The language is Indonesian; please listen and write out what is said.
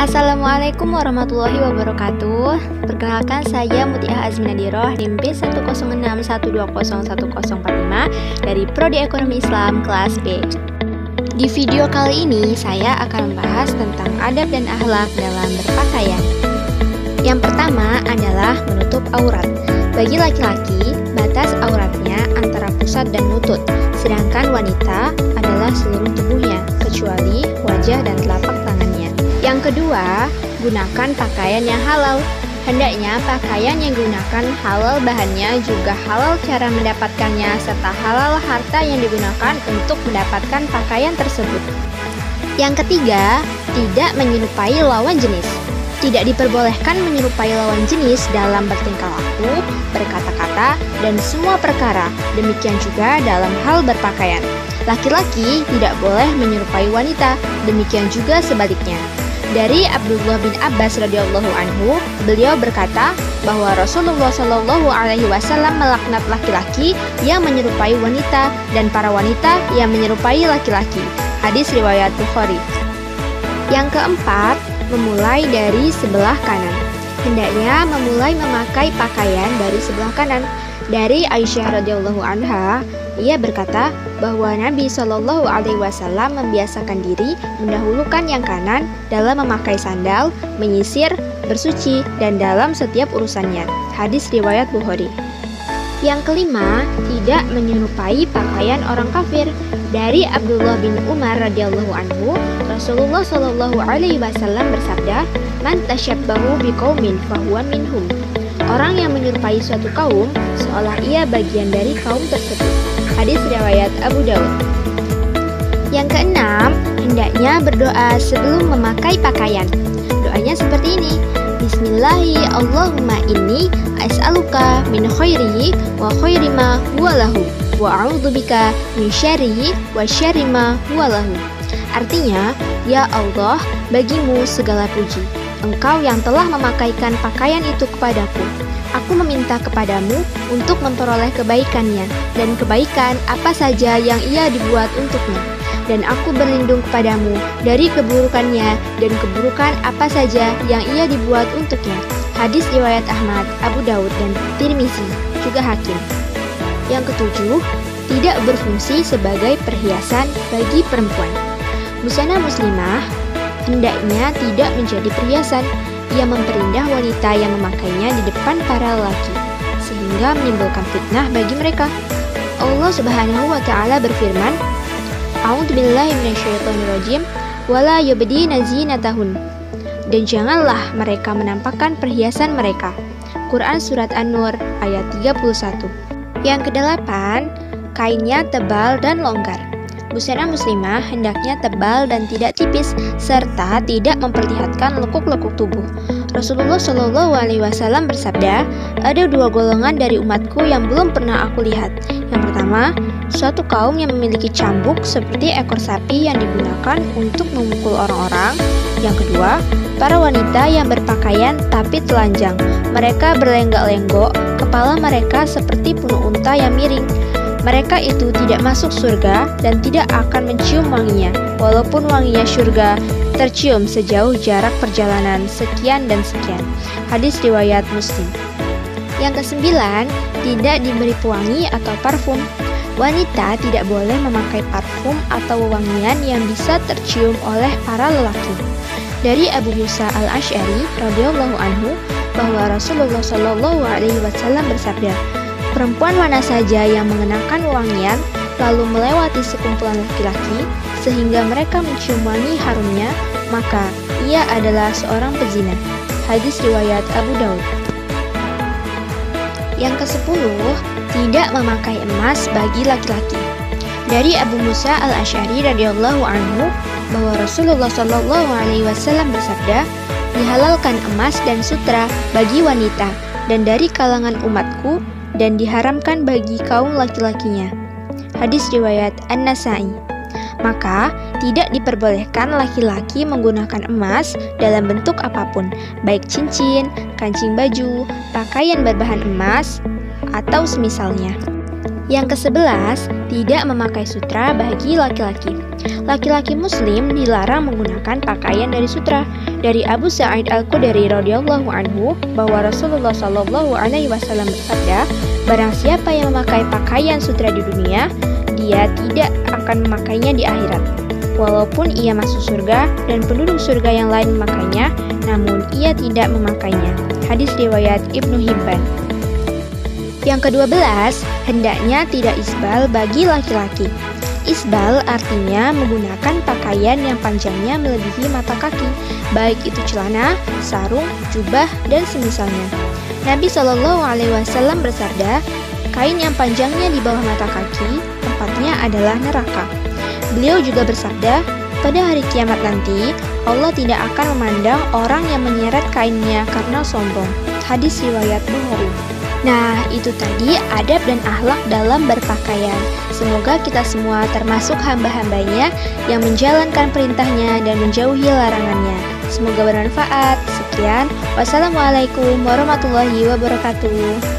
Assalamualaikum warahmatullahi wabarakatuh. Perkenalkan, saya Mutiah Azminadiroh, NIM B10612010045 dari Prodi Ekonomi Islam kelas B. Di video kali ini saya akan membahas tentang adab dan akhlak dalam berpakaian. Yang pertama adalah menutup aurat. Bagi laki-laki, batas auratnya antara pusat dan lutut, sedangkan wanita adalah seluruh tubuhnya, kecuali wajah dan telapak tangannya. Yang kedua, gunakan pakaian yang halal. Hendaknya pakaian yang digunakan halal bahannya, juga halal cara mendapatkannya, serta halal harta yang digunakan untuk mendapatkan pakaian tersebut. Yang ketiga, tidak menyerupai lawan jenis. Tidak diperbolehkan menyerupai lawan jenis dalam bertingkah laku, berkata-kata, dan semua perkara. Demikian juga dalam hal berpakaian. Laki-laki tidak boleh menyerupai wanita, demikian juga sebaliknya. Dari Abdullah bin Abbas radhiyallahu anhu, beliau berkata bahwa Rasulullah Shallallahu alaihi wasallam melaknat laki-laki yang menyerupai wanita dan para wanita yang menyerupai laki-laki. Hadis riwayat Bukhari. Yang keempat, memulai dari sebelah kanan. Hendaknya memulai memakai pakaian dari sebelah kanan. Dari Aisyah radhiyallahu anha, ia berkata bahwa Nabi Shallallahu alaihi wasallam membiasakan diri mendahulukan yang kanan dalam memakai sandal, menyisir, bersuci, dan dalam setiap urusannya. Hadis riwayat Bukhari. Yang kelima, tidak menyerupai pakaian orang kafir. Dari Abdullah bin Umar radhiyallahu anhu, Rasulullah Shallallahu alaihi wasallam bersabda, "Man tasyabbahu biqaumin fahuwa minhum." Orang yang menyerupai suatu kaum seolah ia bagian dari kaum tersebut. Hadis riwayat Abu Daud. Yang keenam, hendaknya berdoa sebelum memakai pakaian. Doanya seperti ini: Bismillahi Allahumma inni as'aluka min khairihi wa khairi ma huwa lahu wa a'udzubika min syarrihi wa syarri ma huwa lahu. Artinya, ya Allah, bagimu segala puji. Engkau yang telah memakaikan pakaian itu kepadaku. Aku meminta kepadamu untuk memperoleh kebaikannya dan kebaikan apa saja yang ia dibuat untuknya. Dan aku berlindung kepadamu dari keburukannya dan keburukan apa saja yang ia dibuat untuknya. Hadis riwayat Ahmad, Abu Daud, dan Tirmizi, juga Hakim. Yang ketujuh, tidak berfungsi sebagai perhiasan bagi perempuan. Busana muslimah hendaknya tidak menjadi perhiasan yang memperindah wanita yang memakainya di depan para lelaki, sehingga menimbulkan fitnah bagi mereka. Allah Subhanahu wa Ta'ala berfirman, "A'udzubillahi minasyaitonirrajim, wala yubdina zinatahun." Dan janganlah mereka menampakkan perhiasan mereka. Quran Surat An-Nur ayat 31. Yang kedelapan, kainnya tebal dan longgar. Busana muslimah hendaknya tebal dan tidak tipis, serta tidak memperlihatkan lekuk-lekuk tubuh. Rasulullah Shallallahu alaihi wasallam bersabda, "Ada dua golongan dari umatku yang belum pernah aku lihat. Yang pertama, suatu kaum yang memiliki cambuk seperti ekor sapi yang digunakan untuk memukul orang-orang. Yang kedua, para wanita yang berpakaian tapi telanjang. Mereka berlenggak-lenggok, kepala mereka seperti punuk unta yang miring. Mereka itu tidak masuk surga dan tidak akan mencium wanginya, walaupun wanginya surga tercium sejauh jarak perjalanan sekian dan sekian." Hadis riwayat Muslim. Yang kesembilan, tidak diberi pewangi atau parfum. Wanita tidak boleh memakai parfum atau wewangian yang bisa tercium oleh para lelaki. Dari Abu Musa al-Asy'ari radhiyallahu anhu, bahwa Rasulullah Shallallahu alaihi wasallam bersabda, "Perempuan mana saja yang mengenakan wewangian lalu melewati sekumpulan laki-laki sehingga mereka mencium wangi harumnya, maka ia adalah seorang pezina." Hadis riwayat Abu Daud. Yang ke-10, tidak memakai emas bagi laki-laki. Dari Abu Musa al-Asy'ari radhiyallahu anhu, bahwa Rasulullah Shallallahu alaihi wasallam bersabda, "Dihalalkan emas dan sutra bagi wanita dan dari kalangan umatku, dan diharamkan bagi kaum laki-lakinya." Hadis riwayat An-Nasa'i. Maka tidak diperbolehkan laki-laki menggunakan emas dalam bentuk apapun, baik cincin, kancing baju, pakaian berbahan emas, atau semisalnya. Yang ke-11, tidak memakai sutra bagi laki-laki. Laki-laki muslim dilarang menggunakan pakaian dari sutra. Dari Abu Sa'id Al-Khudri radhiyallahu anhu bahwa Rasulullah shallallahu alaihi wasallam bersabda, barang siapa yang memakai pakaian sutra di dunia, dia tidak akan memakainya di akhirat. Walaupun ia masuk surga dan penduduk surga yang lain memakainya, namun ia tidak memakainya. Hadis riwayat Ibnu Hibban. Yang ke-12, hendaknya tidak isbal bagi laki-laki. Isbal artinya menggunakan pakaian yang panjangnya melebihi mata kaki, baik itu celana, sarung, jubah, dan semisalnya. Nabi Shallallahu Alaihi Wasallam bersabda, kain yang panjangnya di bawah mata kaki, tempatnya adalah neraka. Beliau juga bersabda, pada hari kiamat nanti, Allah tidak akan memandang orang yang menyeret kainnya karena sombong. Hadis riwayat Bukhari. Nah, itu tadi adab dan akhlak dalam berpakaian. Semoga kita semua termasuk hamba-hambanya yang menjalankan perintahnya dan menjauhi larangannya. Semoga bermanfaat. Sekian, wassalamualaikum warahmatullahi wabarakatuh.